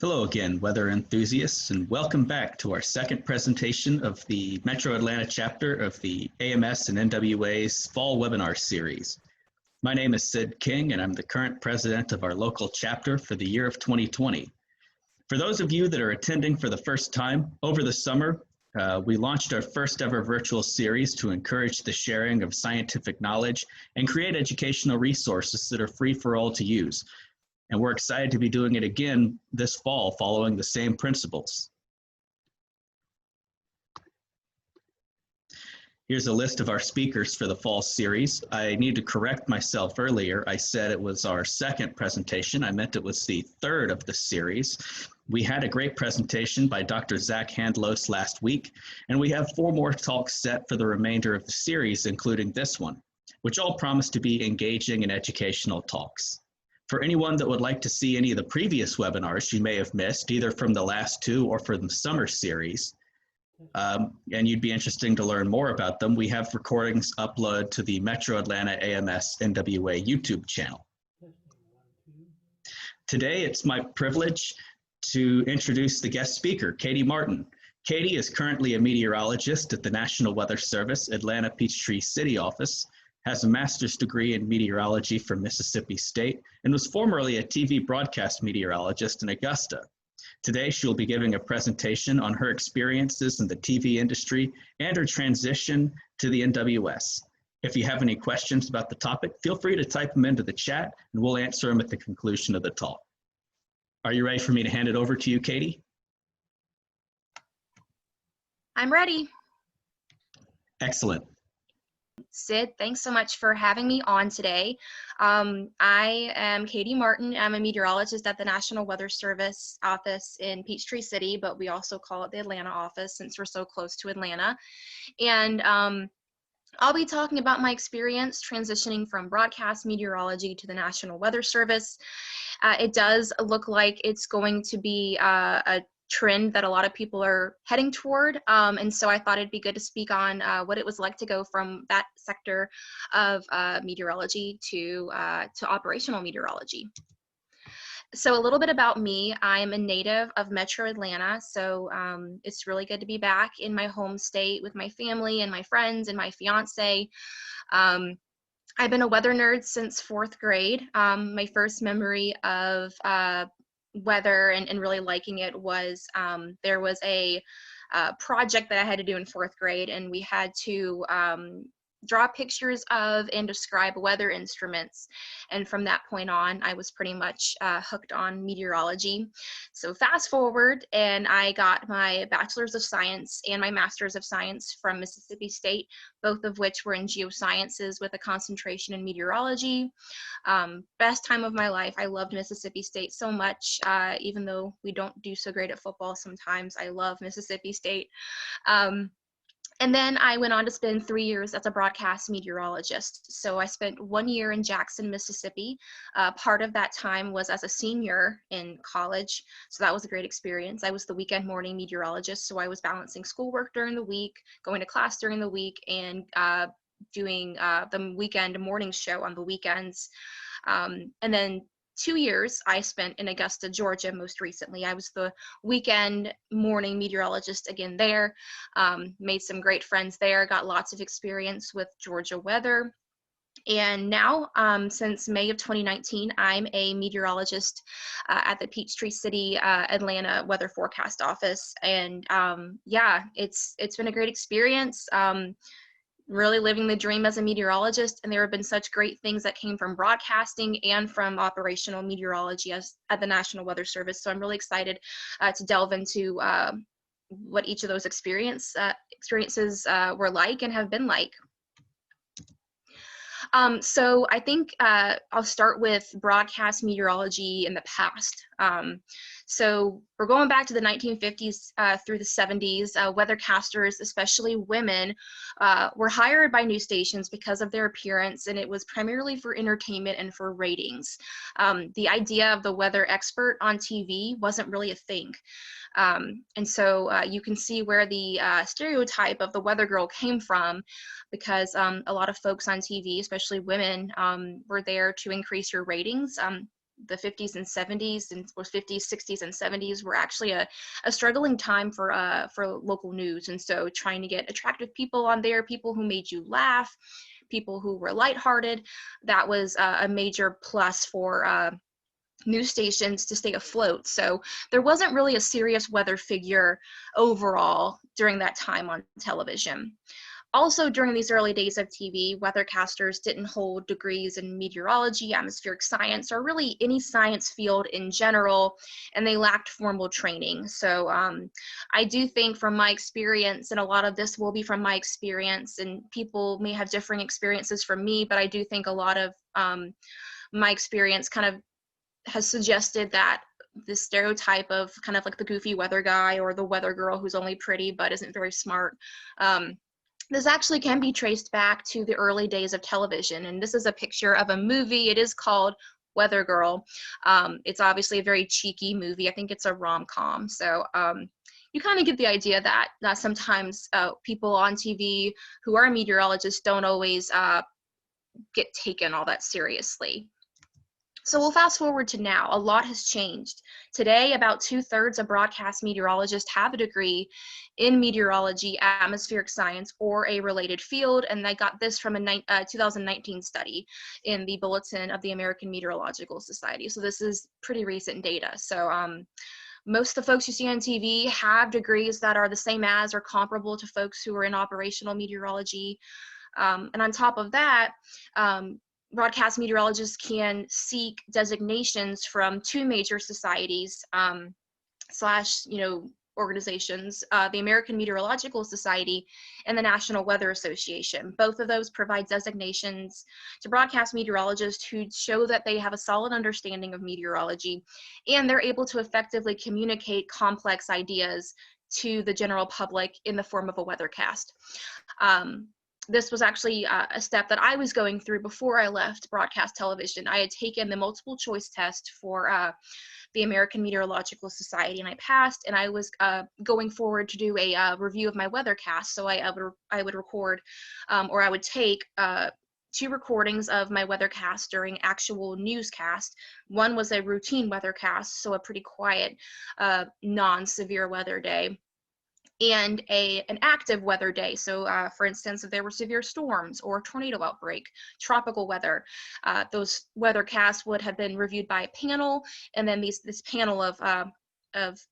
Hello again, weather enthusiasts, and welcome back to our second presentation of the Metro Atlanta chapter of the AMS and NWA's Fall Webinar Series. My name is Sid King, and I'm the current president of our local chapter for the year of 2020. For those of you that are attending for the first time, over the summer, we launched our first ever virtual series to encourage the sharing of scientific knowledge and create educational resources that are free for all to use. And we're excited to be doing it again this fall, following the same principles. Here's a list of our speakers for the fall series. I need to correct myself earlier. I said it was our second presentation. I meant it was the third of the series. We had a great presentation by Dr. Zach Handlos last week, and we have 4 more talks set for the remainder of the series, including this one, which all promise to be engaging and educational talks. For anyone that would like to see any of the previous webinars you may have missed, either from the last 2 or from the summer series, and you'd be interested to learn more about them, we have recordings uploaded to the Metro Atlanta AMS NWA YouTube channel. Today, it's my privilege to introduce the guest speaker, Katie Martin. Katie is currently a meteorologist at the National Weather Service Atlanta Peachtree City office, has a master's degree in meteorology from Mississippi State, and was formerly a TV broadcast meteorologist in Augusta. Today, she'll be giving a presentation on her experiences in the TV industry and her transition to the NWS. If you have any questions about the topic, feel free to type them into the chat, and we'll answer them at the conclusion of the talk. Are you ready for me to hand it over to you, Katie? I'm ready. Excellent. Sid, thanks so much for having me on today. I am Katie Martin. I'm a meteorologist at the National Weather Service office in Peachtree City, but we also call it the Atlanta office since we're so close to Atlanta. And I'll be talking about my experience transitioning from broadcast meteorology to the National Weather Service. It does look like it's going to be a trend that a lot of people are heading toward, and so I thought it'd be good to speak on what it was like to go from that sector of meteorology to operational meteorology. So a little bit about me. I'm a native of Metro Atlanta, so it's really good to be back in my home state with my family and my friends and my fiance. I've been a weather nerd since 4th grade. My first memory of weather and really liking it was there was a project that I had to do in 4th grade, and we had to draw pictures of and describe weather instruments. And from that point on, I was pretty much hooked on meteorology. So fast forward, and I got my Bachelor's of Science and my Master's of Science from Mississippi State, both of which were in geosciences with a concentration in meteorology. Best time of my life. I loved Mississippi State so much, even though we don't do so great at football sometimes. I love Mississippi State. And then I went on to spend 3 years as a broadcast meteorologist. So I spent 1 year in Jackson, Mississippi. Part of that time was as a senior in college. So that was a great experience. I was the weekend morning meteorologist. So I was balancing schoolwork during the week, going to class during the week, and doing the weekend morning show on the weekends. And then 2 years I spent in Augusta, Georgia. Most recently, I was the weekend morning meteorologist again there. Made some great friends there, got lots of experience with Georgia weather. And now, since May of 2019, I'm a meteorologist at the Peachtree City, Atlanta Weather Forecast Office. And yeah, it's been a great experience. Really living the dream as a meteorologist, and there have been such great things that came from broadcasting and from operational meteorology at the National Weather Service. So I'm really excited to delve into what each of those experiences were like and have been like. So I think I'll start with broadcast meteorology in the past. So we're going back to the 1950s through the 70s. Weathercasters, especially women, were hired by news stations because of their appearance, and it was primarily for entertainment and for ratings. The idea of the weather expert on TV wasn't really a thing. And so you can see where the stereotype of the weather girl came from, because a lot of folks on TV, especially women, were there to increase your ratings. the 50s and 70s, and or 50s, 60s, and 70s were actually a struggling time for local news. And so trying to get attractive people on there, people who made you laugh, people who were lighthearted, that was a major plus for news stations to stay afloat. So there wasn't really a serious weather figure overall during that time on television. Also, during these early days of TV, weathercasters didn't hold degrees in meteorology, atmospheric science, or really any science field in general, and they lacked formal training. So I do think from my experience, and a lot of this will be from my experience, and people may have differing experiences from me, but I do think a lot of my experience kind of has suggested that the stereotype of kind of like the goofy weather guy or the weather girl who's only pretty but isn't very smart, this actually can be traced back to the early days of television. And this is a picture of a movie. It is called Weather Girl. It's obviously a very cheeky movie. I think it's a rom-com. So you kind of get the idea that sometimes people on TV who are meteorologists don't always get taken all that seriously. So we'll fast forward to now. A lot has changed. Today, about 2/3 of broadcast meteorologists have a degree in meteorology, atmospheric science, or a related field, and I got this from a 2019 study in the Bulletin of the American Meteorological Society. So this is pretty recent data. So most of the folks you see on TV have degrees that are the same as or comparable to folks who are in operational meteorology. And on top of that, broadcast meteorologists can seek designations from two major societies slash organizations, the American Meteorological Society and the National Weather Association. Both of those provide designations to broadcast meteorologists who show that they have a solid understanding of meteorology and they're able to effectively communicate complex ideas to the general public in the form of a weathercast. This was actually a step that I was going through before I left broadcast television. I had taken the multiple choice test for the American Meteorological Society, and I passed, and I was going forward to do a review of my weathercast. So I would record, or I would take 2 recordings of my weathercast during actual newscast. One was a routine weathercast, so a pretty quiet, non-severe weather day, and an active weather day. So for instance, if there were severe storms or tornado outbreak, tropical weather, those weathercasts would have been reviewed by a panel, and then this panel of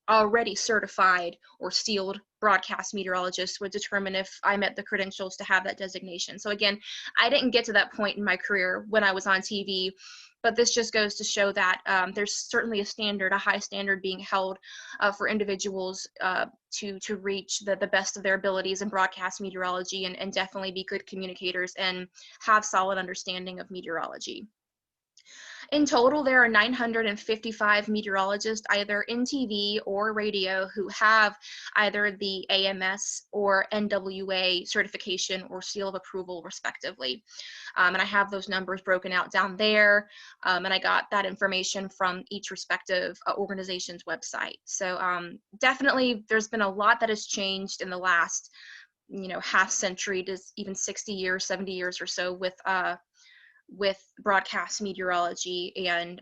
already certified or sealed broadcast meteorologists would determine if I met the credentials to have that designation. So again, I didn't get to that point in my career when I was on TV, but this just goes to show that there's certainly a high standard being held for individuals to reach the best of their abilities in broadcast meteorology and definitely be good communicators and have solid understanding of meteorology. In total, there are 955 meteorologists either in TV or radio who have either the AMS or NWA certification or seal of approval, respectively. And I have those numbers broken out down there, and I got that information from each respective organization's website. So definitely there's been a lot that has changed in the last half century to even 60 years, 70 years or so with broadcast meteorology. And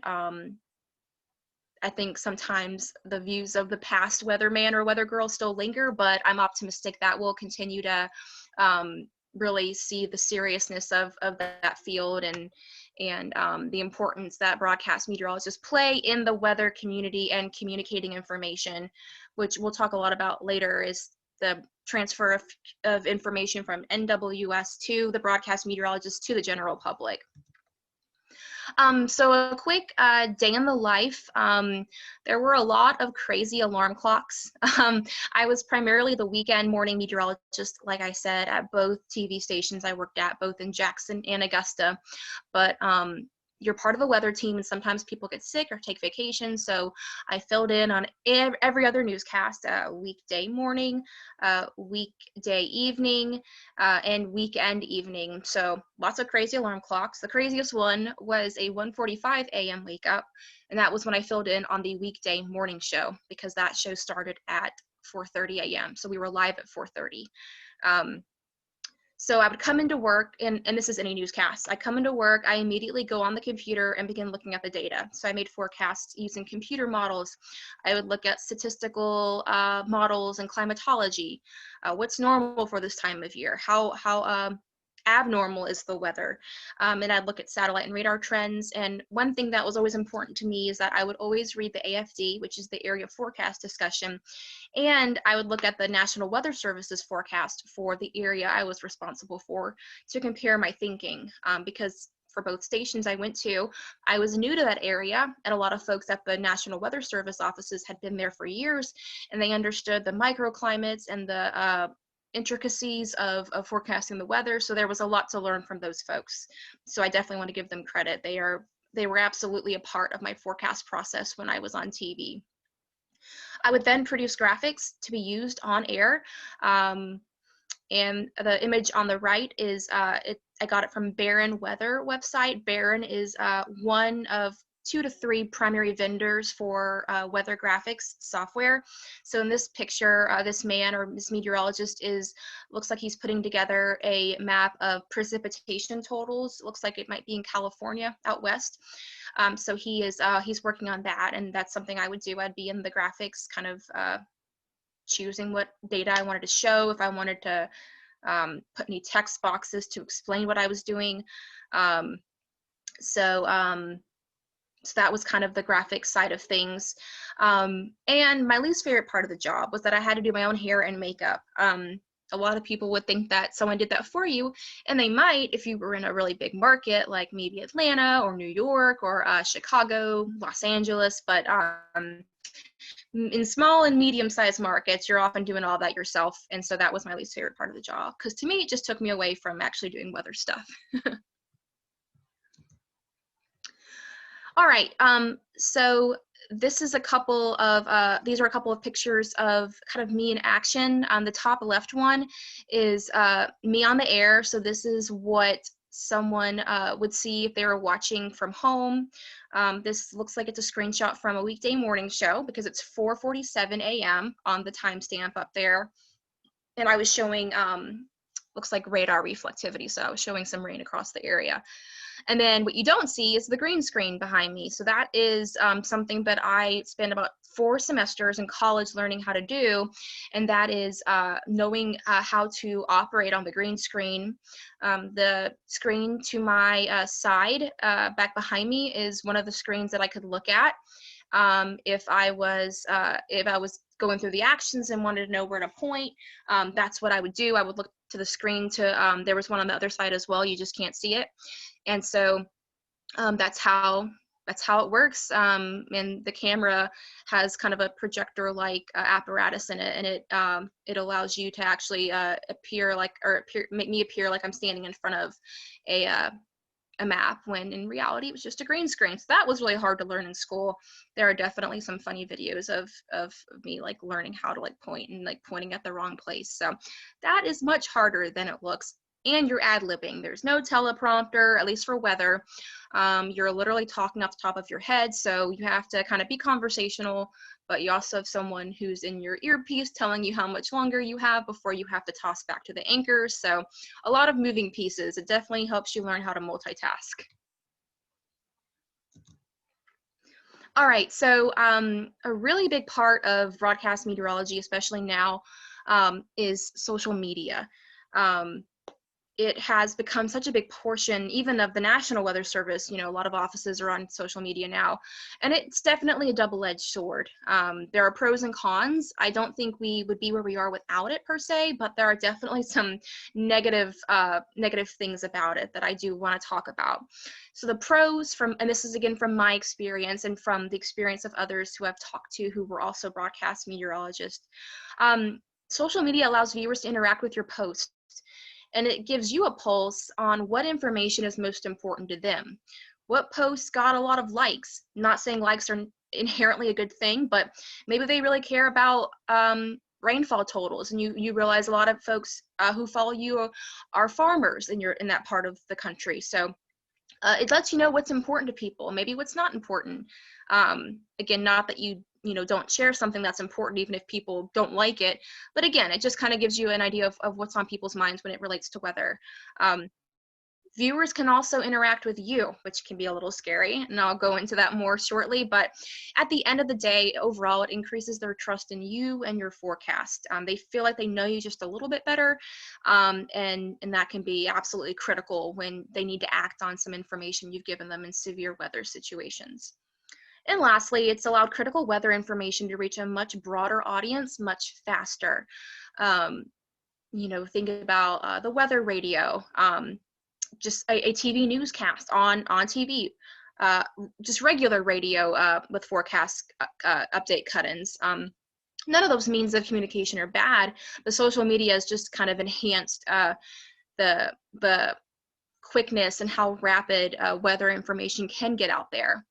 I think sometimes the views of the past weatherman or weather girl still linger, but I'm optimistic that we'll continue to really see the seriousness of that field and the importance that broadcast meteorologists play in the weather community and communicating information, which we'll talk a lot about later, is the transfer of information from NWS to the broadcast meteorologists to the general public. So a quick day in the life. There were a lot of crazy alarm clocks. I was primarily the weekend morning meteorologist, like I said, at both TV stations I worked at, both in Jackson and Augusta. But you're part of a weather team, and sometimes people get sick or take vacation. So I filled in on every other newscast, weekday morning, weekday evening, and weekend evening. So lots of crazy alarm clocks. The craziest one was a 1:45 a.m. wake up, and that was when I filled in on the weekday morning show, because that show started at 4:30 a.m. So we were live at 4:30. So I would come into work, and this is any newscast. I come into work, I immediately go on the computer and begin looking at the data. So I made forecasts using computer models. I would look at statistical models and climatology. What's normal for this time of year? How abnormal is the weather? And I'd look at satellite and radar trends. And one thing that was always important to me is that I would always read the AFD, which is the area forecast discussion. And I would look at the National Weather Service's forecast for the area I was responsible for to compare my thinking. Because for both stations I went to, I was new to that area, and a lot of folks at the National Weather Service offices had been there for years, and they understood the microclimates and the intricacies of forecasting the weather. So there was a lot to learn from those folks. So I definitely want to give them credit. They were absolutely a part of my forecast process when I was on TV. I would then produce graphics to be used on air. And the image on the right is, I got it from Barron Weather website. Barron is one of 2 to 3 primary vendors for weather graphics software. So in this picture, this man or this meteorologist looks like he's putting together a map of precipitation totals. Looks like it might be in California out west. So he's working on that, and that's something I would do. I'd be in the graphics, kind of choosing what data I wanted to show, if I wanted to put any text boxes to explain what I was doing. So that was kind of the graphic side of things. And my least favorite part of the job was that I had to do my own hair and makeup. A lot of people would think that someone did that for you, and they might if you were in a really big market like maybe Atlanta or New York or Chicago, Los Angeles, but in small and medium-sized markets, you're often doing all that yourself. And so that was my least favorite part of the job, because to me, it just took me away from actually doing weather stuff. All right, so this is a couple of, these are a couple of pictures of kind of me in action. On the top left one is me on the air. So this is what someone would see if they were watching from home. This looks like it's a screenshot from a weekday morning show because it's 4:47 a.m. on the timestamp up there. And I was showing, looks like radar reflectivity. So I was showing some rain across the area. And then what you don't see is the green screen behind me. So that is something that I spent about 4 semesters in college learning how to do. And that is knowing how to operate on the green screen. The screen to my side, back behind me, is one of the screens that I could look at if I was going through the actions and wanted to know where to point. That's what I would do. I would look to the screen to, there was one on the other side as well. You just can't see it. And so that's how it works. And the camera has kind of a projector-like apparatus in it, and it allows you to actually make me appear like I'm standing in front of a map, when in reality it was just a green screen. So that was really hard to learn in school. There are definitely some funny videos of me like learning how to like point and like pointing at the wrong place. So that is much harder than it looks. And you're ad-libbing. There's no teleprompter, at least for weather. You're literally talking off the top of your head, so you have to kind of be conversational, but you also have someone who's in your earpiece telling you how much longer you have before you have to toss back to the anchors. So a lot of moving pieces. It definitely helps you learn how to multitask. All right, so a really big part of broadcast meteorology, especially now, is social media. It has become such a big portion, even of the National Weather Service. You know, a lot of offices are on social media now, and it's definitely a double-edged sword. There are pros and cons. I don't think we would be where we are without it per se, but there are definitely some negative things about it that I do want to talk about. So the pros, and this is again from my experience and from the experience of others who I've talked to who were also broadcast meteorologists. Social media allows viewers to interact with your posts, and it gives you a pulse on what information is most important to them. What posts got a lot of likes? Not saying likes are inherently a good thing, but maybe they really care about rainfall totals, and you realize a lot of folks who follow you are farmers in that part of the country. So it lets you know what's important to people, maybe what's not important. Again, not that you don't share something that's important, even if people don't like it. But again, it just kind of gives you an idea of what's on people's minds when it relates to weather. Viewers can also interact with you, which can be a little scary, and I'll go into that more shortly. But at the end of the day, overall, it increases their trust in you and your forecast. They feel like they know you just a little bit better, and that can be absolutely critical when they need to act on some information you've given them in severe weather situations. And lastly, it's allowed critical weather information to reach a much broader audience much faster. Think about the weather radio. Just a TV newscast on TV, just regular radio with forecast update cut-ins. None of those means of communication are bad, but social media has just kind of enhanced the quickness and how rapid weather information can get out there.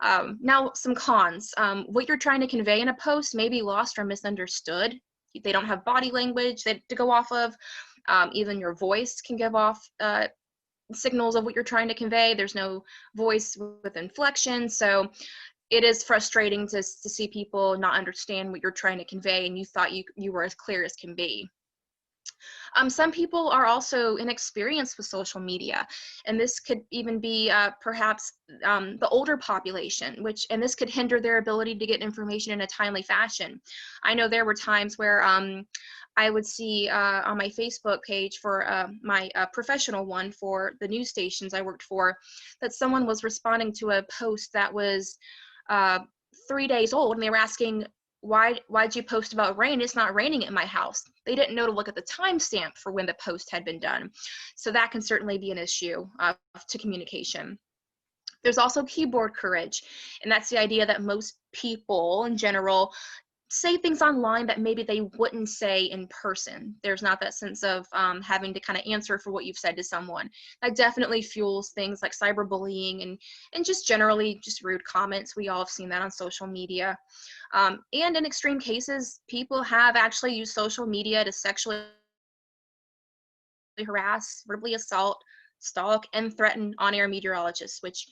Now, some cons. What you're trying to convey in a post may be lost or misunderstood. They don't have body language to go off of. Even your voice can give off signals of what you're trying to convey. There's no voice with inflection, so it is frustrating to see people not understand what you're trying to convey, and you thought you were as clear as can be. Some people are also inexperienced with social media, and this could even be perhaps the older population, and this could hinder their ability to get information in a timely fashion. I know there were times where I would see on my Facebook page for my professional one for the news stations I worked for, that someone was responding to a post that was 3 days old, and they were asking, why'd you post about rain? It's not raining at my house. They didn't know to look at the timestamp for when the post had been done. So that can certainly be an issue to communication. There's also keyboard courage, and that's the idea that most people in general say things online that maybe they wouldn't say in person. There's not that sense of having to kind of answer for what you've said to someone. That definitely fuels things like cyberbullying and just generally just rude comments. We all have seen that on social media. And in extreme cases, people have actually used social media to sexually harass, verbally assault, stalk, and threaten on-air meteorologists, which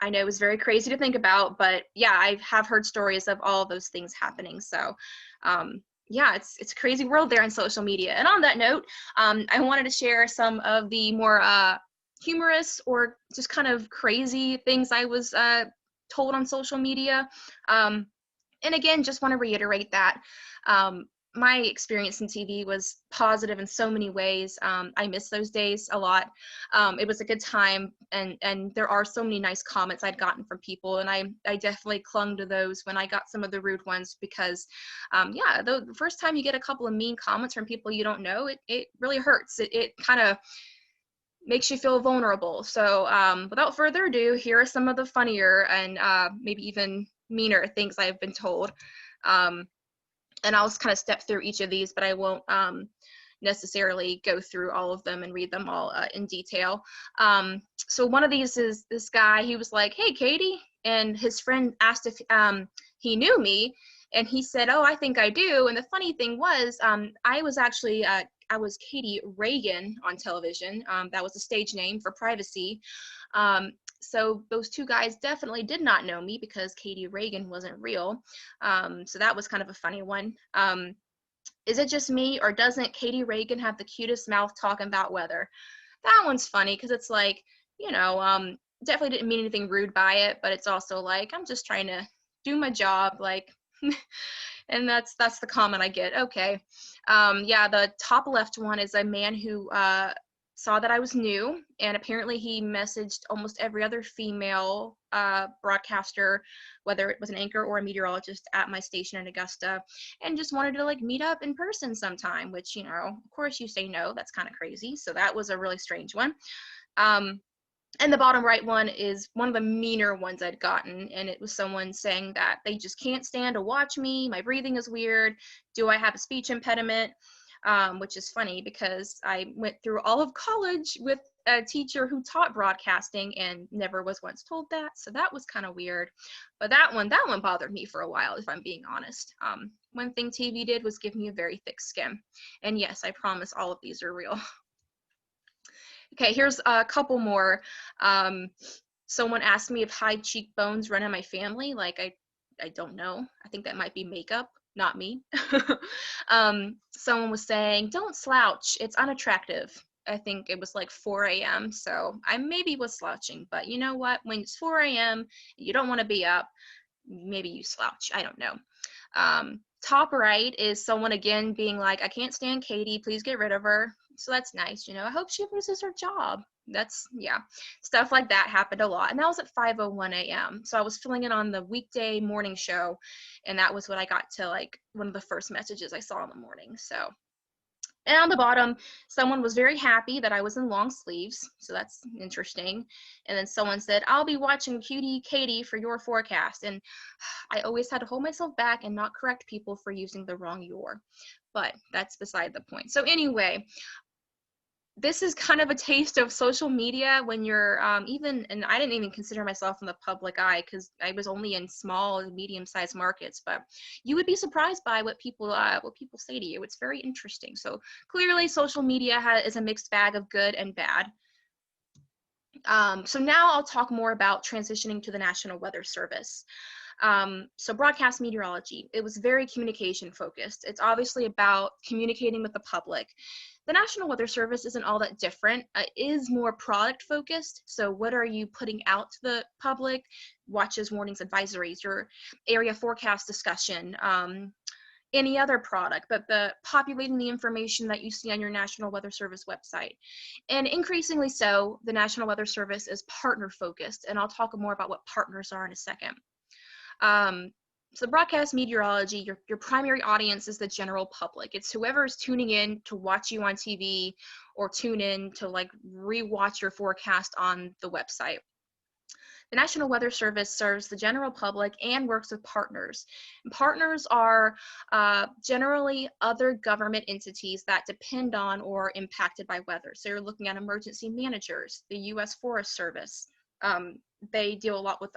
I know is very crazy to think about, but yeah, I have heard stories of all of those things happening. So yeah, it's a crazy world there on social media. And on that note, I wanted to share some of the more humorous or just kind of crazy things I was told on social media. And again, just want to reiterate that my experience in TV was positive in so many ways. I miss those days a lot. It was a good time, and there are so many nice comments I'd gotten from people, and I definitely clung to those when I got some of the rude ones, because yeah, the first time you get a couple of mean comments from people you don't know, it really hurts. It kind of makes you feel vulnerable. So without further ado, here are some of the funnier and maybe even meaner things I've been told. And I'll just kind of step through each of these, but I won't necessarily go through all of them and read them all in detail. So one of these is this guy. He was like, "Hey, Katie," and his friend asked if he knew me, and he said, "Oh, I think I do." And the funny thing was, I was actually I was Katie Reagan on television. That was a stage name for privacy. So those two guys definitely did not know me because Katie Reagan wasn't real. So that was kind of a funny one. Is it just me, or doesn't Katie Reagan have the cutest mouth talking about weather? That one's funny because it's like, definitely didn't mean anything rude by it, but it's also like, I'm just trying to do my job, like, and that's the comment I get. Okay. Yeah, the top left one is a man who saw that I was new, and apparently he messaged almost every other female broadcaster, whether it was an anchor or a meteorologist at my station in Augusta, and just wanted to like meet up in person sometime, which, of course you say no, that's kind of crazy. So that was a really strange one. And the bottom right one is one of the meaner ones I'd gotten, and it was someone saying that they just can't stand to watch me, my breathing is weird, do I have a speech impediment? Which is funny because I went through all of college with a teacher who taught broadcasting and never was once told that, so that was kind of weird. But that one bothered me for a while, if I'm being honest. One thing TV did was give me a very thick skin, and yes, I promise all of these are real. Okay, here's a couple more. Someone asked me if high cheekbones run in my family. Like, I I don't know. I think that might be makeup, not me. Someone was saying, don't slouch, it's unattractive. I think it was like 4 a.m. So I maybe was slouching, but you know what? When it's 4 a.m., you don't want to be up, maybe you slouch. I don't know. Top right is someone again being like, I can't stand Katie, please get rid of her. So that's nice, you know. I hope she loses her job. That's, yeah, stuff like that happened a lot. And that was at 5:01 a.m. So I was filling in on the weekday morning show, and that was what I got to, like, one of the first messages I saw in the morning. So, and on the bottom, someone was very happy that I was in long sleeves, so that's interesting. And then someone said, I'll be watching Cutie Katie for your forecast. And I always had to hold myself back and not correct people for using the wrong your, but that's beside the point. So anyway, this is kind of a taste of social media when you're even, and I didn't even consider myself in the public eye because I was only in small and medium-sized markets, but you would be surprised by what people say to you. It's very interesting. So clearly social media is a mixed bag of good and bad. So now I'll talk more about transitioning to the National Weather Service. So broadcast meteorology, it was very communication focused. It's obviously about communicating with the public. The National Weather Service isn't all that different. It is more product focused. So what are you putting out to the public? Watches, warnings, advisories, your area forecast discussion, any other product, but the populating the information that you see on your National Weather Service website. And increasingly so, the National Weather Service is partner focused, and I'll talk more about what partners are in a second. So broadcast meteorology, your primary audience is the general public. It's whoever's tuning in to watch you on TV or tune in to like rewatch your forecast on the website. The National Weather Service serves the general public and works with partners. And partners are generally other government entities that depend on or impacted by weather. So you're looking at emergency managers, the U.S. Forest Service. They deal a lot with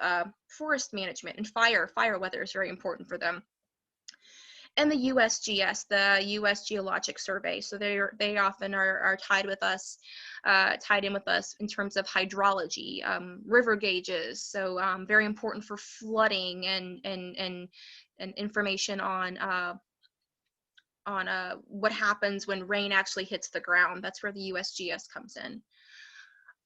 forest management and fire. Fire weather is very important for them. And the USGS, the U.S. Geologic Survey. So they often are tied with us, tied in with us in terms of hydrology, river gauges. So very important for flooding and information on what happens when rain actually hits the ground. That's where the USGS comes in.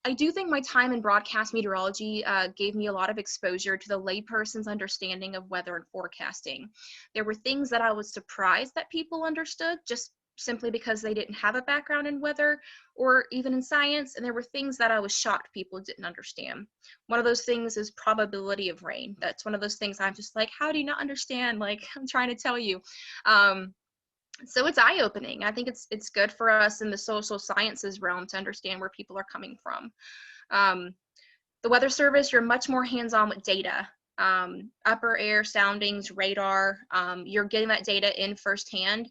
I do think my time in broadcast meteorology gave me a lot of exposure to the layperson's understanding of weather and forecasting. There were things that I was surprised that people understood just simply because they didn't have a background in weather or even in science, and there were things that I was shocked people didn't understand. One of those things is probability of rain. That's one of those things I'm just like, how do you not understand? Like, I'm trying to tell you. So it's eye-opening. I think it's good for us in the social sciences realm to understand where people are coming from. The Weather Service, you're much more hands-on with data. Upper air soundings, radar, you're getting that data in firsthand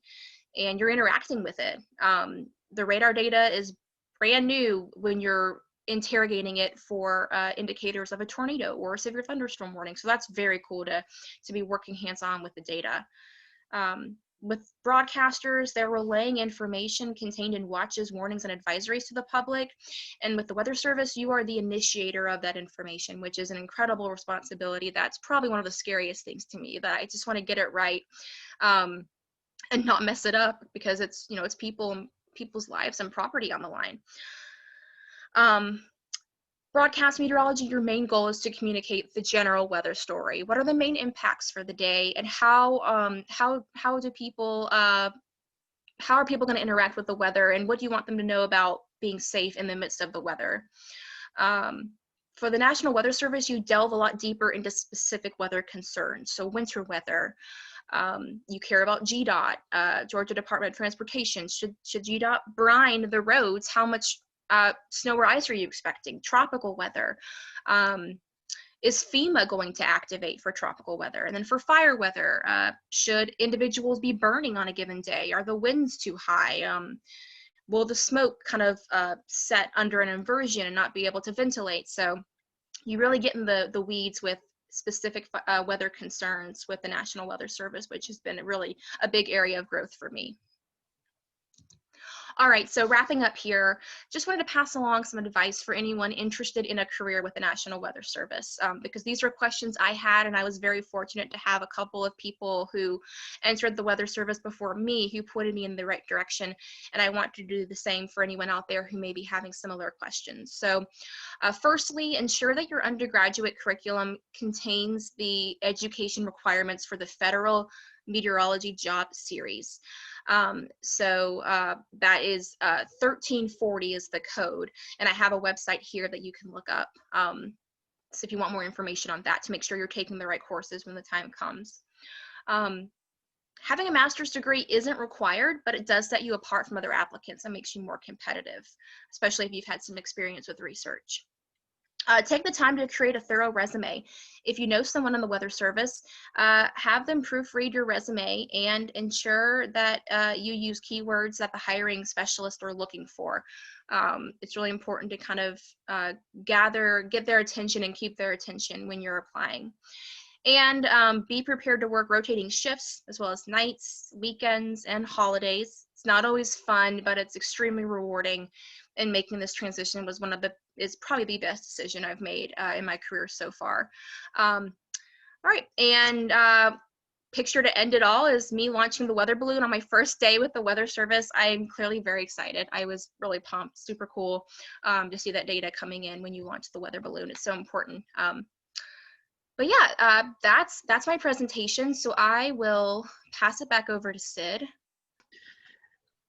and you're interacting with it. The radar data is brand new when you're interrogating it for indicators of a tornado or a severe thunderstorm warning. So that's very cool to be working hands-on with the data. With broadcasters, they're relaying information contained in watches, warnings, and advisories to the public. And with the Weather Service, you are the initiator of that information, which is an incredible responsibility. That's probably one of the scariest things to me, that I just want to get it right and not mess it up, because it's, you know, it's people's lives and property on the line. Broadcast meteorology, your main goal is to communicate the general weather story. What are the main impacts for the day, and how are people going to interact with the weather, and what do you want them to know about being safe in the midst of the weather? For the National Weather Service, you delve a lot deeper into specific weather concerns. So winter weather, you care about GDOT, Georgia Department of Transportation. Should GDOT brine the roads? How much snow or ice are you expecting? Tropical weather. Is FEMA going to activate for tropical weather? And then for fire weather, should individuals be burning on a given day? Are the winds too high? Will the smoke kind of set under an inversion and not be able to ventilate? So you really get in the weeds with specific weather concerns with the National Weather Service, which has been really a big area of growth for me. All right, so wrapping up here, just wanted to pass along some advice for anyone interested in a career with the National Weather Service, because these were questions I had, and I was very fortunate to have a couple of people who entered the Weather Service before me who pointed me in the right direction, and I want to do the same for anyone out there who may be having similar questions. So firstly, ensure that your undergraduate curriculum contains the education requirements for the Federal Meteorology Job Series. That is 1340 is the code, and I have a website here that you can look up. So if you want more information on that, to make sure you're taking the right courses when the time comes. Having a master's degree isn't required, but it does set you apart from other applicants and makes you more competitive, especially if you've had some experience with research. Take the time to create a thorough resume. If you know someone in the Weather Service, have them proofread your resume and ensure that you use keywords that the hiring specialists are looking for. It's really important to kind of get their attention and keep their attention when you're applying. And be prepared to work rotating shifts as well as nights, weekends, and holidays. It's not always fun, but it's extremely rewarding. And making this transition was is probably the best decision I've made in my career so far. All right, and picture to end it all is me launching the weather balloon on my first day with the Weather Service. I'm clearly very excited. I was really pumped, super cool to see that data coming in when you launch the weather balloon. It's so important. But yeah, that's my presentation. So I will pass it back over to Sid.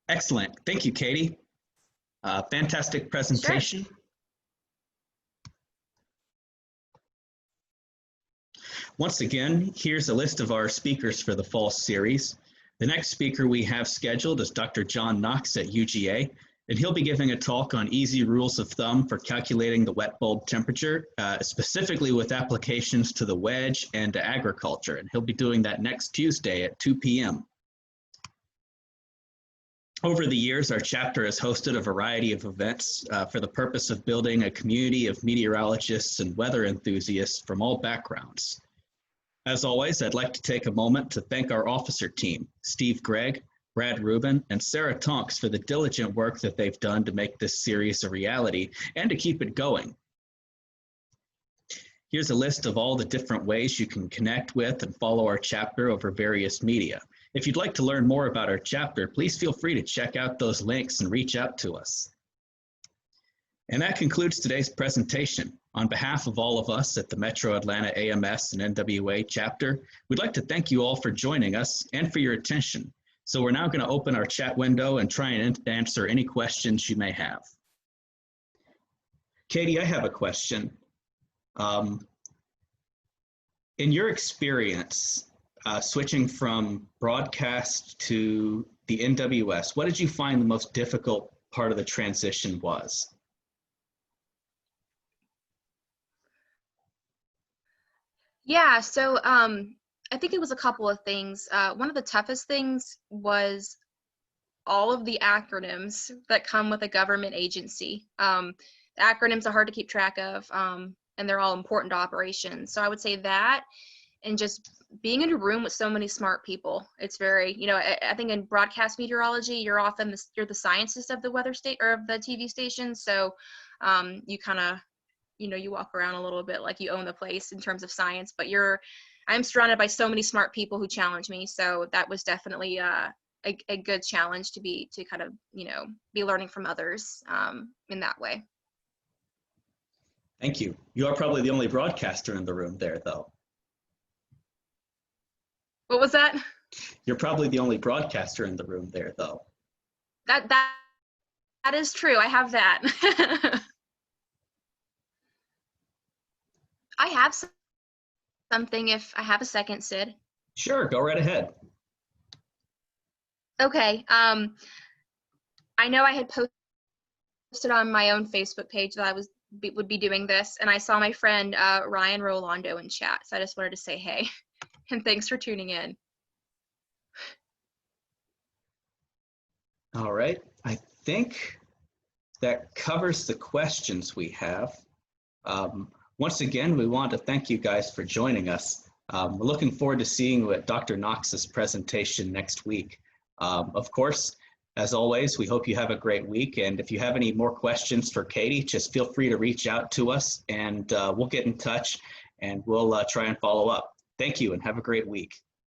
Excellent. Thank you, Katie. Fantastic presentation. Sure. Once again, here's a list of our speakers for the fall series. The next speaker we have scheduled is Dr. John Knox at UGA, and he'll be giving a talk on easy rules of thumb for calculating the wet bulb temperature, specifically with applications to the wedge and to agriculture, and he'll be doing that next Tuesday at 2 p.m. Over the years, our chapter has hosted a variety of events for the purpose of building a community of meteorologists and weather enthusiasts from all backgrounds. As always, I'd like to take a moment to thank our officer team, Steve Gregg, Brad Rubin, and Sarah Tonks for the diligent work that they've done to make this series a reality and to keep it going. Here's a list of all the different ways you can connect with and follow our chapter over various media. If you'd like to learn more about our chapter, please feel free to check out those links and reach out to us. And that concludes today's presentation. On behalf of all of us at the Metro Atlanta AMS and NWA chapter, we'd like to thank you all for joining us and for your attention. So we're now going to open our chat window and try and answer any questions you may have. Katie, I have a question. In your experience, switching from broadcast to the NWS, what did you find the most difficult part of the transition was? Yeah, so I think it was a couple of things. One of the toughest things was all of the acronyms that come with a government agency. The acronyms are hard to keep track of, and they're all important to operations. So I would say that, and just being in a room with so many smart people. It's very, I think in broadcast meteorology, you're often you're the scientist of the weather state or of the TV station. So you kind of, you walk around a little bit like you own the place in terms of science, but I'm surrounded by so many smart people who challenge me. So that was definitely a good challenge to kind of, be learning from others in that way. Thank you. You are probably the only broadcaster in the room there, though. What was that? You're probably the only broadcaster in the room there, though. That is true. I have that. I have something if I have a second, Sid. Sure, go right ahead. Okay. I know I had posted on my own Facebook page that I would be doing this, and I saw my friend Ryan Rolando in chat, so I just wanted to say hey, and thanks for tuning in. All right, I think that covers the questions we have. Once again, we want to thank you guys for joining us. We're looking forward to seeing you at Dr. Knox's presentation next week. Of course, As always, we hope you have a great week. And if you have any more questions for Katie, just feel free to reach out to us and we'll get in touch and we'll try and follow up. Thank you and have a great week.